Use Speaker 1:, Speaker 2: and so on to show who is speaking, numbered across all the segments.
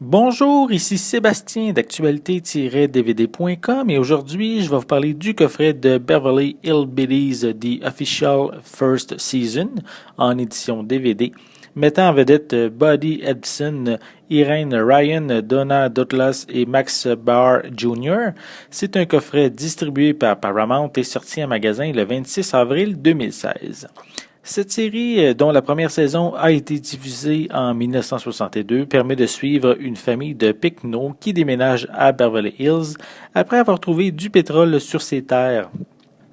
Speaker 1: Bonjour, ici Sébastien d'actualité-dvd.com et aujourd'hui, je vais vous parler du coffret de Beverly Hillbillies The Official First Season en édition DVD, mettant en vedette Buddy Ebsen, Irene Ryan, Donna Douglas et Max Barr Jr. C'est un coffret distribué par Paramount et sorti en magasin le 26 avril 2016. Cette série, dont la première saison a été diffusée en 1962, permet de suivre une famille de Pecno qui déménage à Beverly Hills après avoir trouvé du pétrole sur ses terres.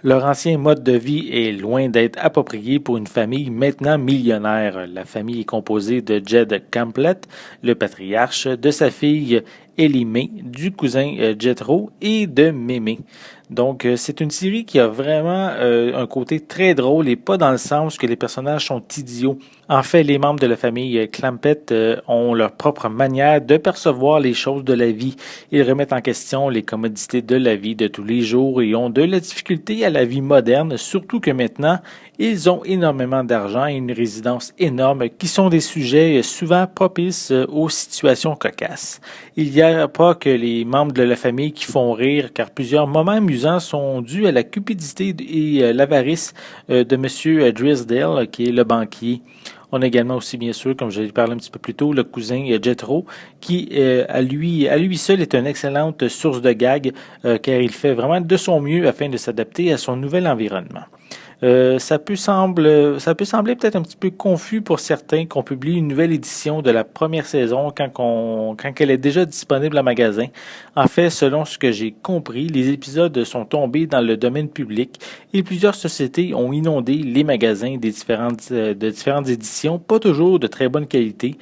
Speaker 1: Leur ancien mode de vie est loin d'être approprié pour une famille maintenant millionnaire. La famille est composée de Jed Campbell, le patriarche, de sa fille Ellie Mae, du cousin Jethro et de Mémé. Donc, c'est une série qui a vraiment un côté très drôle et pas dans le sens que les personnages sont idiots. En fait, les membres de la famille Clampett ont leur propre manière de percevoir les choses de la vie. Ils remettent en question les commodités de la vie de tous les jours et ont de la difficulté à la vie moderne, surtout que maintenant, ils ont énormément d'argent et une résidence énorme qui sont des sujets souvent propices aux situations cocasses. Il n'y a pas que les membres de la famille qui font rire, car plusieurs moments amusants sont dus à la cupidité et l'avarice de M. Drysdale, qui est le banquier. On a également aussi, bien sûr, comme je l'ai parlé un petit peu plus tôt, le cousin Jethro, qui, à lui seul, est une excellente source de gag, car il fait vraiment de son mieux afin de s'adapter à son nouvel environnement. Ça peut sembler peut-être un petit peu confus pour certains qu'on publie une nouvelle édition de la première saison quand elle est déjà disponible en magasin. En fait, selon ce que j'ai compris, les épisodes sont tombés dans le domaine public et plusieurs sociétés ont inondé les magasins de différentes éditions, pas toujours de très bonne qualité,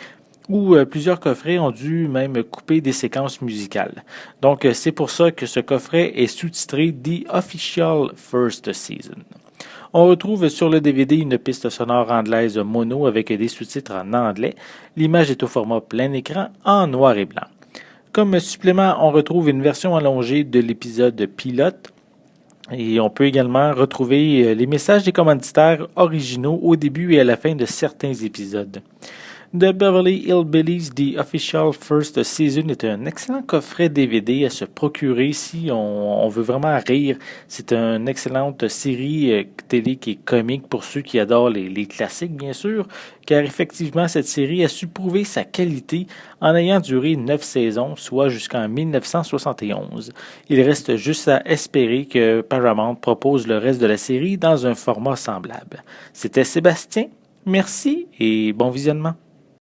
Speaker 1: où plusieurs coffrets ont dû même couper des séquences musicales. Donc, c'est pour ça que ce coffret est sous-titré The Official First Season. On retrouve sur le DVD une piste sonore anglaise mono avec des sous-titres en anglais. L'image est au format plein écran en noir et blanc. Comme supplément, on retrouve une version allongée de l'épisode pilote. Et on peut également retrouver les messages des commanditaires originaux au début et à la fin de certains épisodes. The Beverly Hillbillies The Official First Season est un excellent coffret DVD à se procurer si on veut vraiment rire. C'est une excellente série télé qui est comique pour ceux qui adorent les classiques, bien sûr, car effectivement, cette série a su prouver sa qualité en ayant duré 9 saisons, soit jusqu'en 1971. Il reste juste à espérer que Paramount propose le reste de la série dans un format semblable. C'était Sébastien, merci et bon visionnement.